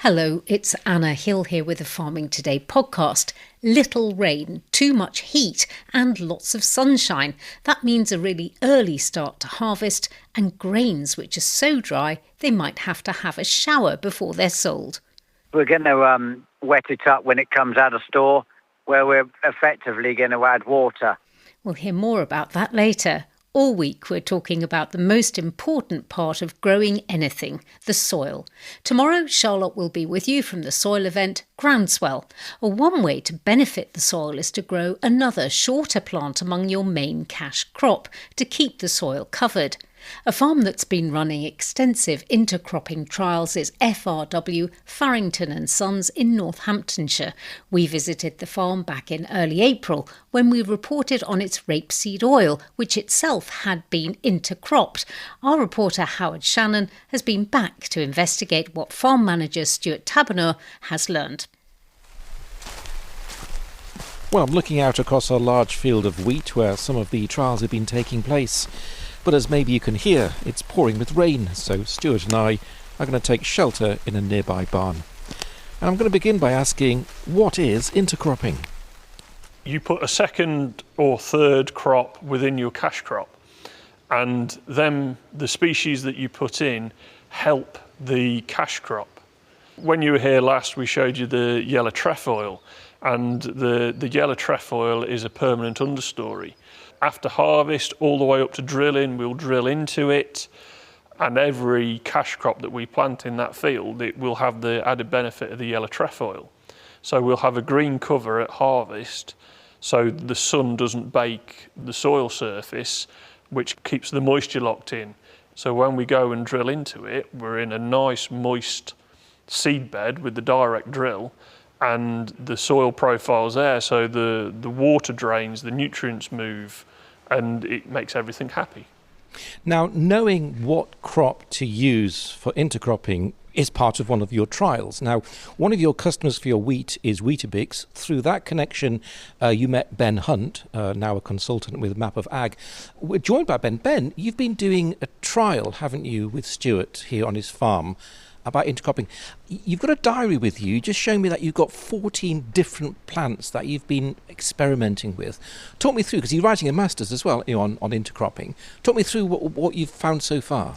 Hello, it's Anna Hill here with the Farming Today podcast. Little rain, too much heat and lots of sunshine. That means a really early start to harvest and grains which are so dry they might have to have a shower before they're sold. We're going to wet it up when it comes out of store, where we're effectively going to add water. We'll hear more about that later. All week we're talking about the most important part of growing anything, the soil. Tomorrow Charlotte will be with you from the soil event Groundswell. One way to benefit the soil is to grow another shorter plant among your main cash crop to keep the soil covered. A farm that's been running extensive intercropping trials is FRW Farrington and Sons in Northamptonshire. We visited the farm back in early April when we reported on its rapeseed oil, which itself had been intercropped. Our reporter Howard Shannon has been back to investigate what farm manager Stuart Taberner has learned. Well, I'm looking out across a large field of wheat where some of the trials have been taking place. But as maybe you can hear, it's pouring with rain, so Stuart and I are going to take shelter in a nearby barn. And I'm going to begin by asking, what is intercropping? You put a second or third crop within your cash crop, and then the species that you put in help the cash crop. When you were here last, we showed you the yellow trefoil, and the yellow trefoil is a permanent understory. After harvest, all the way up to drilling, we'll drill into it, and every cash crop that we plant in that field, it will have the added benefit of the yellow trefoil. So we'll have a green cover at harvest, so the sun doesn't bake the soil surface, which keeps the moisture locked in. So when we go and drill into it, we're in a nice moist seed bed with the direct drill, and the soil profile's there, so the water drains, the nutrients move, and it makes everything happy. Now, knowing what crop to use for intercropping is part of one of your trials. Now, one of your customers for your wheat is Weetabix. Through that connection, you met Ben Hunt, now a consultant with Map of Ag. We're joined by Ben. Ben, you've been doing a trial, haven't you, with Stuart here on his farm about intercropping. You've got a diary with you, just showing me that you've got 14 different plants that you've been experimenting with. Talk me through, because you're writing a master's as well on intercropping. Talk me through what you've found so far.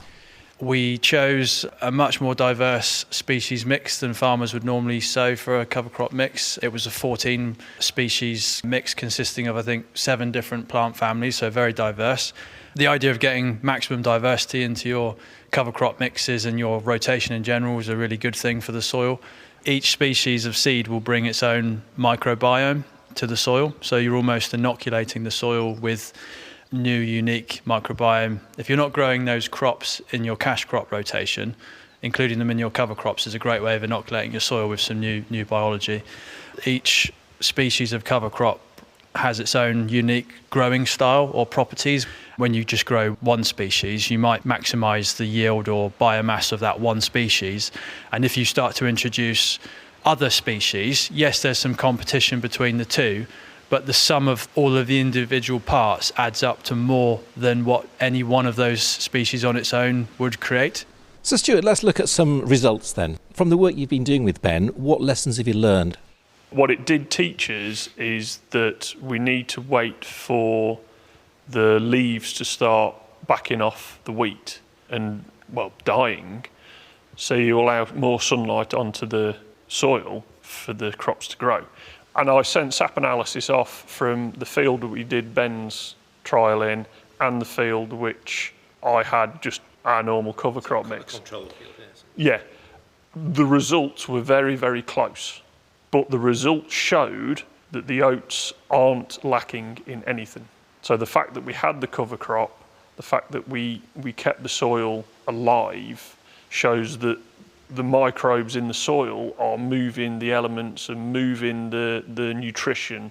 We chose a much more diverse species mix than farmers would normally sow for a cover crop mix. It was a 14 species mix consisting of, I think, 7 different plant families, so very diverse. The idea of getting maximum diversity into your cover crop mixes and your rotation in general is a really good thing for the soil. Each species of seed will bring its own microbiome to the soil, so you're almost inoculating the soil with new, unique microbiome. If you're not growing those crops in your cash crop rotation, including them in your cover crops is a great way of inoculating your soil with some new biology. Each species of cover crop has its own unique growing style or properties. When you just grow one species, you might maximise the yield or biomass of that one species. And if you start to introduce other species, yes, there's some competition between the two, but the sum of all of the individual parts adds up to more than what any one of those species on its own would create. So Stuart, let's look at some results then. From the work you've been doing with Ben, what lessons have you learned? What it did teach us is that we need to wait for the leaves to start backing off the wheat and, dying, so you allow more sunlight onto the soil for the crops to grow. And I sent sap analysis off from the field that we did Ben's trial in and the field which I had just our normal cover crop mix. Controlled field, yes. Yeah. The results were very, very close, but the results showed that the oats aren't lacking in anything. So the fact that we had the cover crop, the fact that we kept the soil alive, shows that the microbes in the soil are moving the elements and moving the nutrition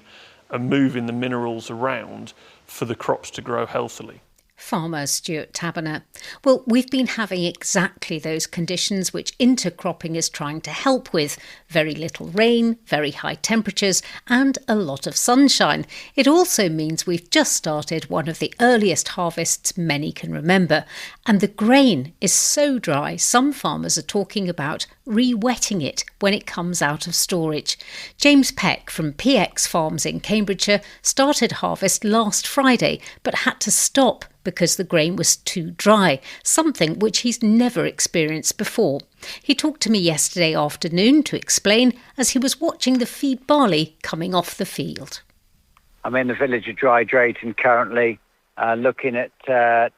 and moving the minerals around for the crops to grow healthily. Farmer Stuart Taberner. Well, we've been having exactly those conditions which intercropping is trying to help with. Very little rain, very high temperatures and a lot of sunshine. It also means we've just started one of the earliest harvests many can remember. And the grain is so dry, some farmers are talking about re-wetting it when it comes out of storage. James Peck from PX Farms in Cambridgeshire started harvest last Friday but had to stop because the grain was too dry, something which he's never experienced before. He talked to me yesterday afternoon to explain as he was watching the feed barley coming off the field. I'm in the village of Dry Drayton currently, looking at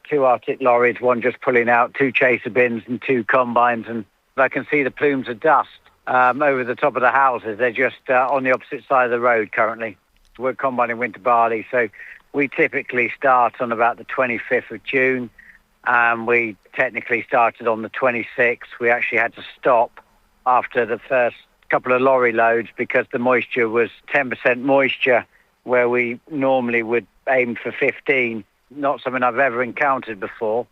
2 Arctic lorries, one just pulling out 2 chaser bins and 2 combines, and I can see the plumes of dust over the top of the houses. They're just on the opposite side of the road currently. We're combining winter barley, so we typically start on about the 25th of June. We technically started on the 26th. We actually had to stop after the first couple of lorry loads because the moisture was 10% moisture where we normally would aim for 15. Not something I've ever encountered before.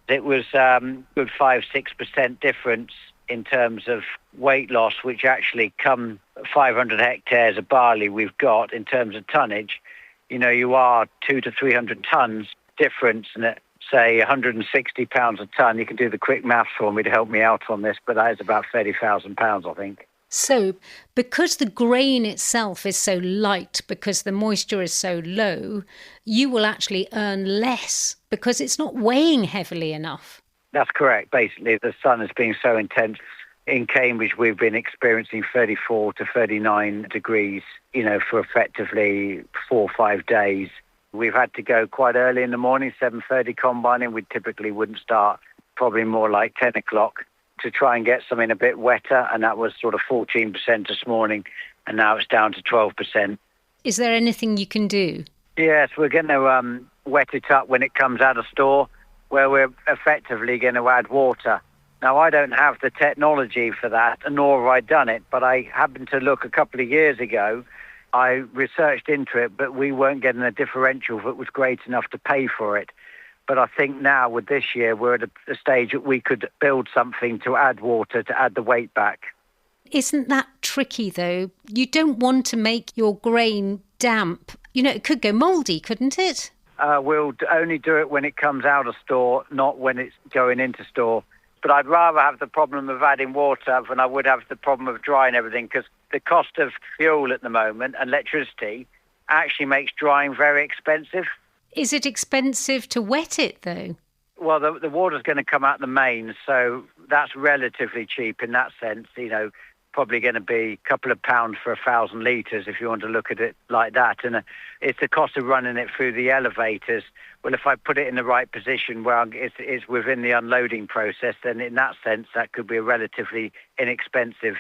It was good 5-6% difference in terms of weight loss, which actually come 500 hectares of barley we've got in terms of tonnage. You know, you are 200 to 300 tonnes difference, and at, say, 160 pounds a tonne. You can do the quick maths for me to help me out on this, but that is about 30,000 pounds, I think. So, because the grain itself is so light, because the moisture is so low, you will actually earn less because it's not weighing heavily enough. That's correct. Basically, the sun has been so intense. In Cambridge, we've been experiencing 34 to 39 degrees, for effectively 4 or 5 days. We've had to go quite early in the morning, 7:30 combining. We typically wouldn't start, probably more like 10 o'clock, to try and get something a bit wetter, and that was sort of 14% this morning, and now it's down to 12%. Is there anything you can do? Yes, we're going to wet it up when it comes out of store, where we're effectively going to add water. Now, I don't have the technology for that, nor have I done it, but I happened to look a couple of years ago. I researched into it, but we weren't getting a differential that was great enough to pay for it. But I think now with this year, we're at a stage that we could build something to add water, to add the weight back. Isn't that tricky, though? You don't want to make your grain damp. It could go mouldy, couldn't it? We'll only do it when it comes out of store, not when it's going into store. But I'd rather have the problem of adding water than I would have the problem of drying everything, because the cost of fuel at the moment and electricity actually makes drying very expensive. Is it expensive to wet it, though? Well, the water's going to come out the mains, so that's relatively cheap in that sense. Probably going to be a couple of pounds for 1,000 litres if you want to look at it like that. And it's the cost of running it through the elevators. Well, if I put it in the right position where it's within the unloading process, then in that sense, that could be a relatively inexpensive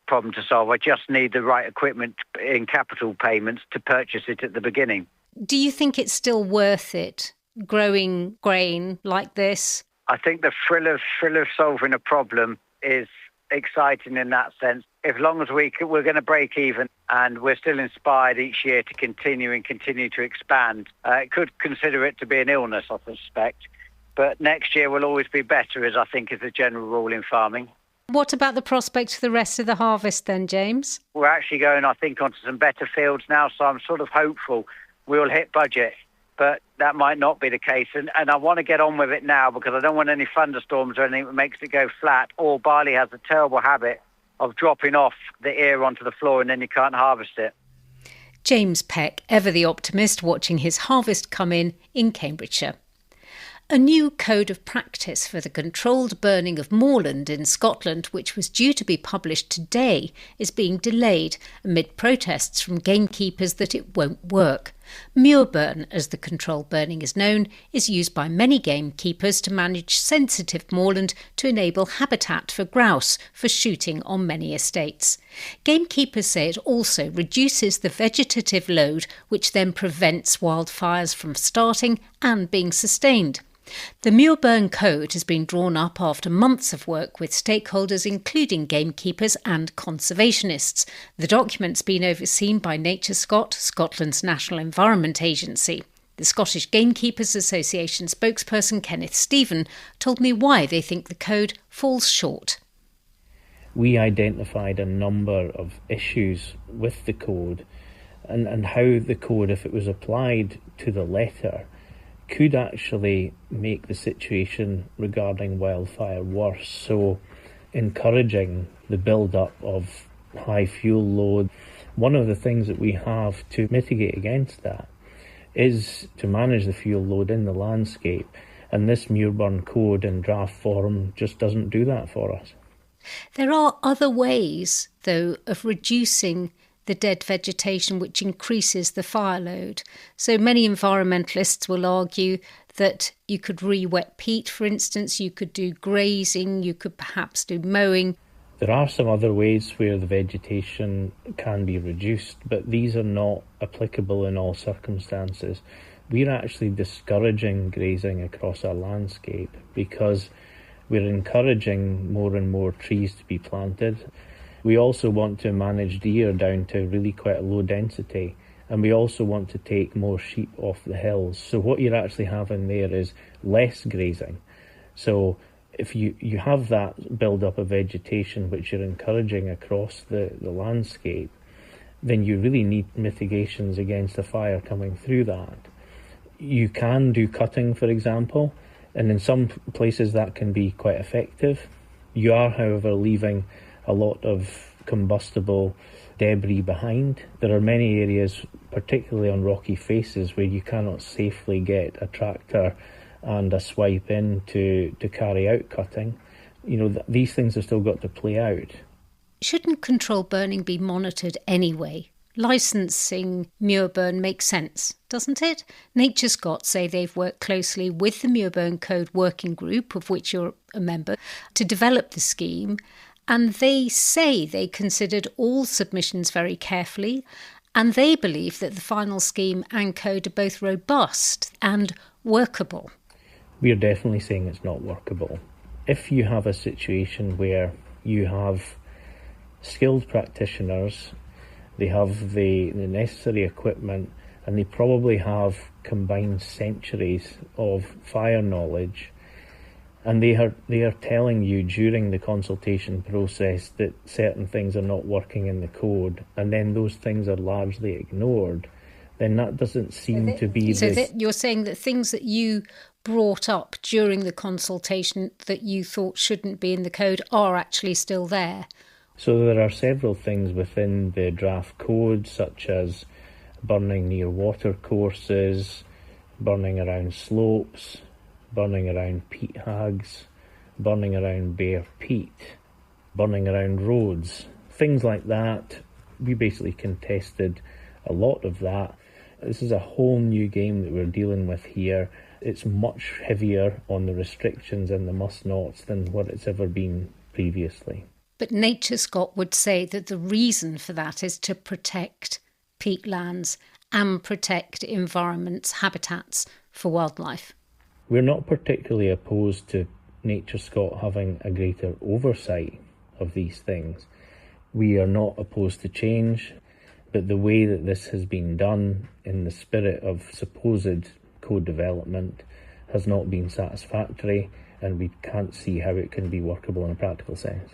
problem to solve. I just need the right equipment in capital payments to purchase it at the beginning. Do you think it's still worth it, growing grain like this? I think the thrill of solving a problem is exciting in that sense. As long as we're going to break even and we're still inspired each year to continue to expand. It could consider it to be an illness, I suspect, but next year will always be better, as I think is the general rule in farming. What about the prospect for the rest of the harvest then, James? We're actually going, I think, onto some better fields now, so I'm sort of hopeful we'll hit budget. But that might not be the case. And I want to get on with it now because I don't want any thunderstorms or anything that makes it go flat. Or barley has a terrible habit of dropping off the ear onto the floor and then you can't harvest it. James Peck, ever the optimist, watching his harvest come in Cambridgeshire. A new code of practice for the controlled burning of moorland in Scotland, which was due to be published today, is being delayed amid protests from gamekeepers that it won't work. Muirburn, as the controlled burning is known, is used by many gamekeepers to manage sensitive moorland to enable habitat for grouse for shooting on many estates. Gamekeepers say it also reduces the vegetative load, which then prevents wildfires from starting and being sustained. The Muirburn Code has been drawn up after months of work with stakeholders including gamekeepers and conservationists. The document's been overseen by NatureScot, Scotland's National Environment Agency. The Scottish Gamekeepers Association spokesperson Kenneth Stephen told me why they think the code falls short. We identified a number of issues with the code and how the code, if it was applied to the letter, could actually make the situation regarding wildfire worse. So encouraging the build-up of high fuel load. One of the things that we have to mitigate against that is to manage the fuel load in the landscape, and this Muirburn Code in draft form just doesn't do that for us. There are other ways, though, of reducing the dead vegetation which increases the fire load. So many environmentalists will argue that you could re-wet peat, for instance, you could do grazing, you could perhaps do mowing. There are some other ways where the vegetation can be reduced, but these are not applicable in all circumstances. We're actually discouraging grazing across our landscape because we're encouraging more and more trees to be planted. We also want to manage deer down to really quite a low density, and we also want to take more sheep off the hills. So what you're actually having there is less grazing. So if you have that build-up of vegetation which you're encouraging across the landscape, then you really need mitigations against the fire coming through that. You can do cutting, for example, and in some places that can be quite effective. You are, however, leaving a lot of combustible debris behind. There are many areas, particularly on rocky faces, where you cannot safely get a tractor and a swipe in to carry out cutting. These things have still got to play out. Shouldn't controlled burning be monitored anyway? Licensing Muirburn makes sense, doesn't it? NatureScot say they've worked closely with the Muirburn Code working group, of which you're a member, to develop the scheme, and they say they considered all submissions very carefully, and they believe that the final scheme and code are both robust and workable. We're definitely saying it's not workable. If you have a situation where you have skilled practitioners, they have the necessary equipment, and they probably have combined centuries of fire knowledge, and they are telling you during the consultation process that certain things are not working in the code, and then those things are largely ignored, then that doesn't seem to be you're saying that things that you brought up during the consultation that you thought shouldn't be in the code are actually still there? So there are several things within the draft code, such as burning near water courses, burning around slopes, burning around peat hags, burning around bare peat, burning around roads, things like that. We basically contested a lot of that. This is a whole new game that we're dealing with here. It's much heavier on the restrictions and the must-nots than what it's ever been previously. But NatureScot would say that the reason for that is to protect peatlands and protect environments, habitats for wildlife. We're not particularly opposed to NatureScot having a greater oversight of these things. We are not opposed to change, but the way that this has been done in the spirit of supposed code development has not been satisfactory, and we can't see how it can be workable in a practical sense.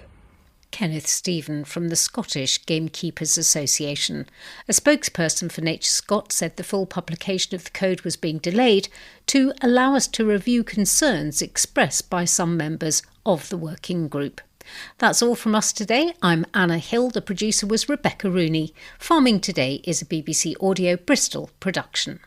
Kenneth Stephen from the Scottish Gamekeepers Association. A spokesperson for NatureScot said the full publication of the code was being delayed to allow us to review concerns expressed by some members of the working group. That's all from us today. I'm Anna Hill. The producer was Rebecca Rooney. Farming Today is a BBC Audio Bristol production.